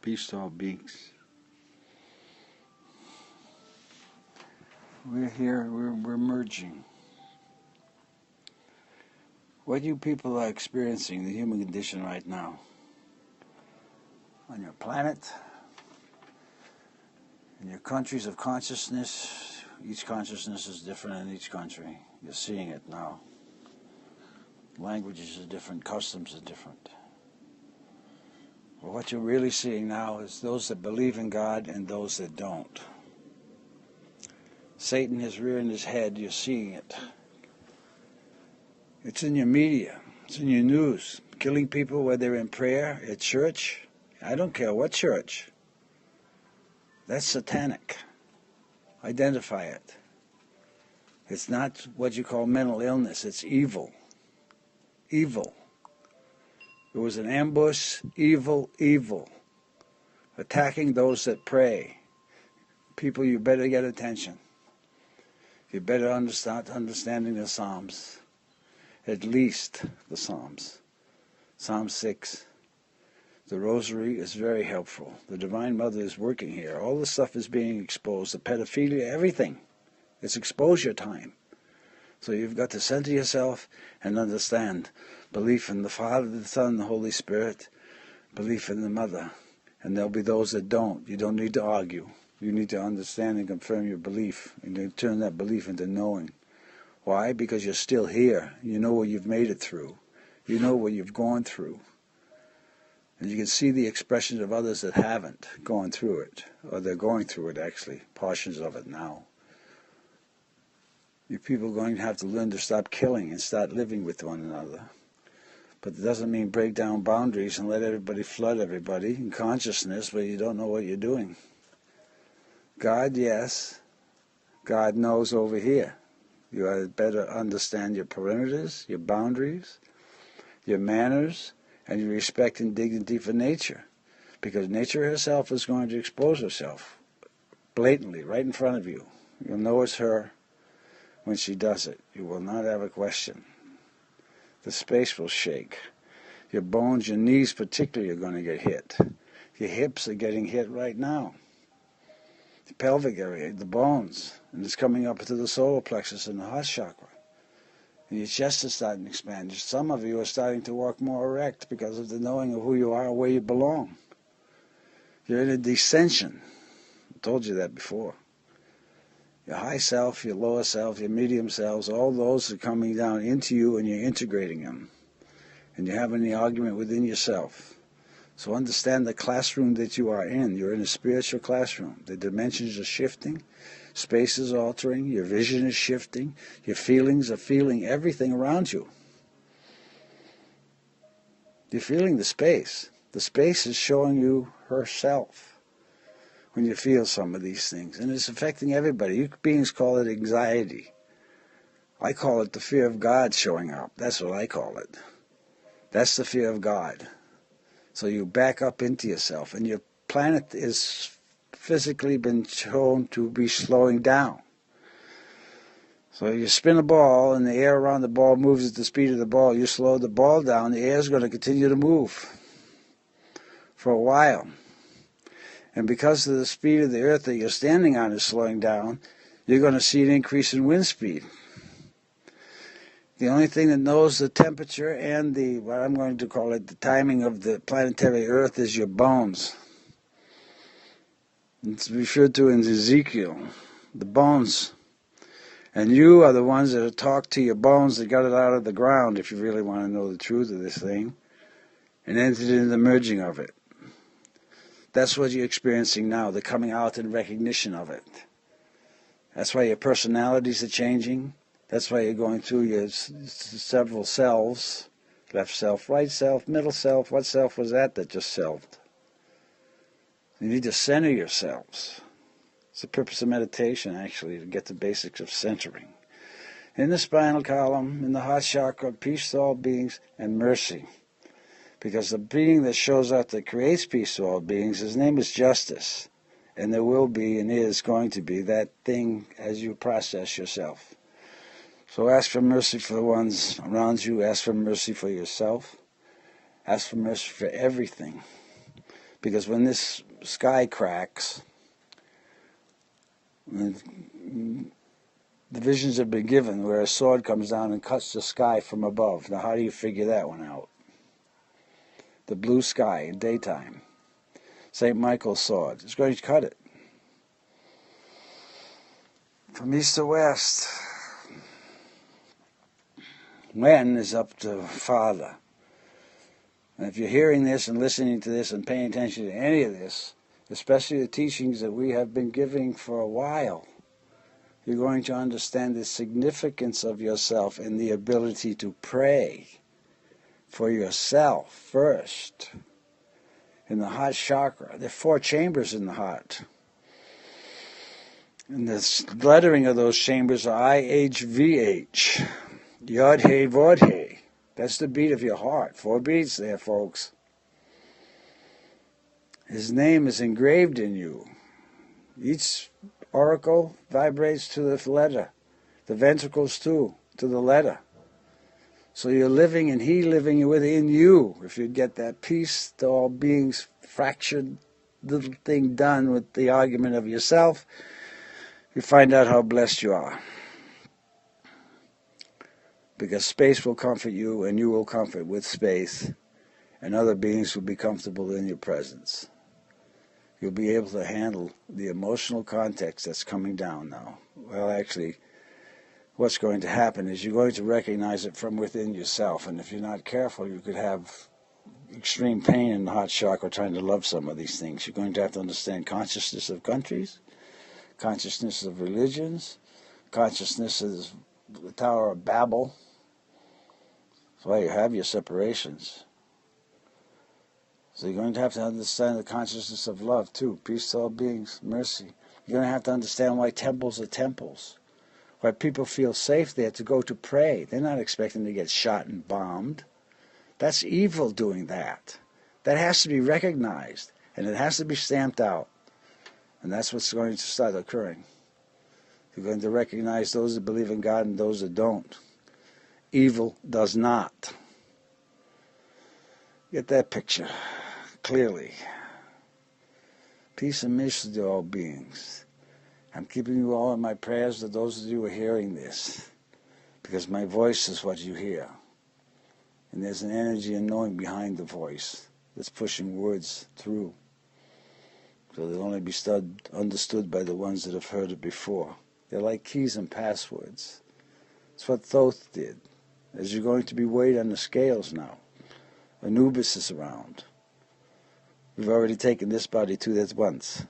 Peace to all beings. We're here, we're merging. What you people are experiencing, the human condition right now, on your planet, in your countries of consciousness, each consciousness is different in each country. You're seeing it now. Languages are different, customs are different. Well, what you're really seeing now is those that believe in God and those that don't. Satan is rearing his head, you're seeing it. It's in your media, it's in your news. Killing people where they're in prayer, at church. I don't care what church. That's satanic. Identify it. It's not what you call mental illness, it's evil. Evil. It was an ambush, evil. Attacking those that pray. People, you better get attention. You better understanding the Psalms. At least the Psalms. Psalm 6. The Rosary is very helpful. The Divine Mother is working here. All the stuff is being exposed. The pedophilia, everything. It's exposure time. So you've got to center yourself and understand. Belief in the Father, the Son, the Holy Spirit. Belief in the Mother. And there'll be those that don't. You don't need to argue. You need to understand and confirm your belief. And you turn that belief into knowing. Why? Because you're still here. You know what you've made it through. You know what you've gone through. And you can see the expressions of others that haven't gone through it. Or they're going through it, actually. Portions of it now. You people are going to have to learn to stop killing and start living with one another. But it doesn't mean break down boundaries and let everybody flood everybody in consciousness, but you don't know what you're doing. God, yes. God knows over here. You had better understand your perimeters, your boundaries, your manners, and your respect and dignity for nature. Because nature herself is going to expose herself blatantly, right in front of you. You'll know it's her when she does it. You will not have a question. The space will shake. Your bones, your knees particularly, are going to get hit. Your hips are getting hit right now. The pelvic area, the bones, and it's coming up to the solar plexus and the heart chakra. And your chest is starting to expand. Some of you are starting to walk more erect because of the knowing of who you are and where you belong. You're in a descension. I told you that before. Your high self, your lower self, your medium selves, all those are coming down into you and you're integrating them. And you're having the argument within yourself. So understand the classroom that you are in. You're in a spiritual classroom. The dimensions are shifting. Space is altering. Your vision is shifting. Your feelings are feeling everything around you. You're feeling the space. The space is showing you herself when you feel some of these things. And it's affecting everybody. You beings call it anxiety. I call it the fear of God showing up. That's what I call it. That's the fear of God. So you back up into yourself, and your planet is physically been shown to be slowing down. So you spin a ball, and the air around the ball moves at the speed of the ball. You slow the ball down, the air is going to continue to move for a while. And because of the speed of the earth that you're standing on is slowing down, you're going to see an increase in wind speed. The only thing that knows the temperature and the, what I'm going to call it, the timing of the planetary earth is your bones. It's referred to in Ezekiel, the bones. And you are the ones that talk to your bones that got it out of the ground, if you really want to know the truth of this thing, and entered into the merging of it. That's what you're experiencing now, the coming out and recognition of it. That's why your personalities are changing. That's why you're going through your several selves, left self, right self, middle self. What self was that just selved? You need to center yourselves. It's the purpose of meditation, actually, to get the basics of centering. In the spinal column, in the heart chakra, peace to all beings, and mercy. Because the being that shows up that creates peace to all beings, his name is justice. And there will be and is going to be that thing as you process yourself. So ask for mercy for the ones around you. Ask for mercy for yourself. Ask for mercy for everything. Because when this sky cracks, the visions have been given where a sword comes down and cuts the sky from above. Now how do you figure that one out? The blue sky in daytime. St. Michael's sword is going to cut it. From east to west. When is up to Father. And if you're hearing this and listening to this and paying attention to any of this, especially the teachings that we have been giving for a while, you're going to understand the significance of yourself and the ability to pray for yourself first. In the heart chakra, there are 4 chambers in the heart. And the lettering of those chambers are IHVH. Yod He Vod He. That's the beat of your heart. 4 beats there, folks. His name is engraved in you. Each oracle vibrates to the letter. The ventricles too, to the letter. So you're living and he living within you. If you get that peace to all beings, fractured little thing done with the argument of yourself, you find out how blessed you are. Because space will comfort you, and you will comfort with space, and other beings will be comfortable in your presence. You'll be able to handle the emotional context that's coming down now. Well, actually, what's going to happen is you're going to recognize it from within yourself, and if you're not careful, you could have extreme pain in the heart chakra trying to love some of these things. You're going to have to understand consciousness of countries, consciousness of religions, consciousness of the Tower of Babel. That's why you have your separations. So you're going to have to understand the consciousness of love too. Peace to all beings, mercy. You're going to have to understand why temples are temples. Why people feel safe there to go to pray. They're not expecting to get shot and bombed. That's evil doing that. That has to be recognized. And it has to be stamped out. And that's what's going to start occurring. You're going to recognize those that believe in God and those that don't. Evil does not. Get that picture clearly. Peace and mercy to all beings. I'm keeping you all in my prayers to those of you who are hearing this, because my voice is what you hear. And there's an energy and knowing behind the voice that's pushing words through. So they'll only be understood by the ones that have heard it before. They're like keys and passwords. It's what Thoth did. As you're going to be weighed on the scales now. Anubis is around. We've already taken this body to that once.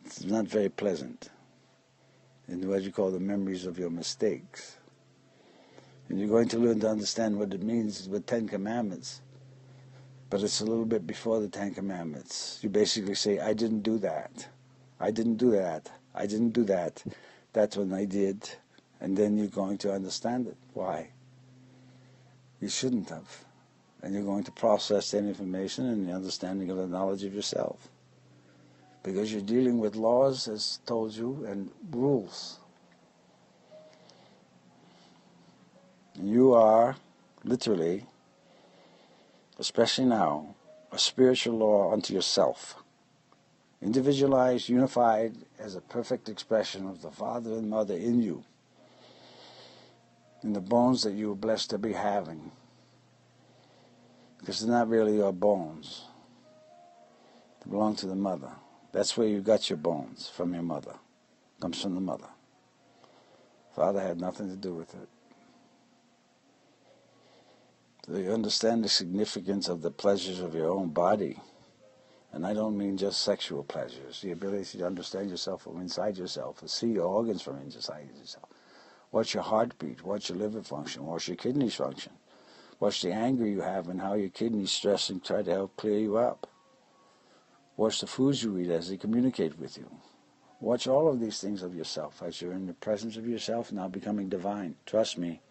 It's not very pleasant. And what you call the memories of your mistakes. And you're going to learn to understand what it means with 10 Commandments. But it's a little bit before the 10 Commandments. You basically say, I didn't do that. I didn't do that. I didn't do that. That's when I did. And then you're going to understand it. Why? You shouldn't have. And you're going to process that information and the understanding of the knowledge of yourself. Because you're dealing with laws, as told you, and rules. And you are, literally, especially now, a spiritual law unto yourself. Individualized, unified, as a perfect expression of the Father and Mother in you. In the bones that you were blessed to be having. Because they're not really your bones. They belong to the Mother. That's where you got your bones, from your mother. Comes from the Mother. Father had nothing to do with it. So you understand the significance of the pleasures of your own body. And I don't mean just sexual pleasures. The ability to understand yourself from inside yourself, to see your organs from inside yourself. Watch your heartbeat, watch your liver function, watch your kidneys function. Watch the anger you have and how your kidneys stress and try to help clear you up. Watch the foods you eat as they communicate with you. Watch all of these things of yourself as you're in the presence of yourself now becoming divine. Trust me.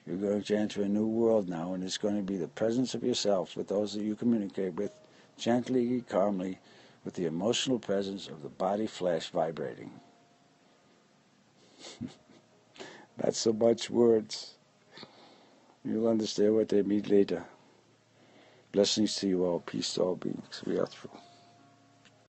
You're going to enter a new world now, and it's going to be the presence of yourself with those that you communicate with, gently, calmly, with the emotional presence of the body flesh vibrating. Not so much words. You'll understand what they mean later. Blessings to you all. Peace to all beings. We are through.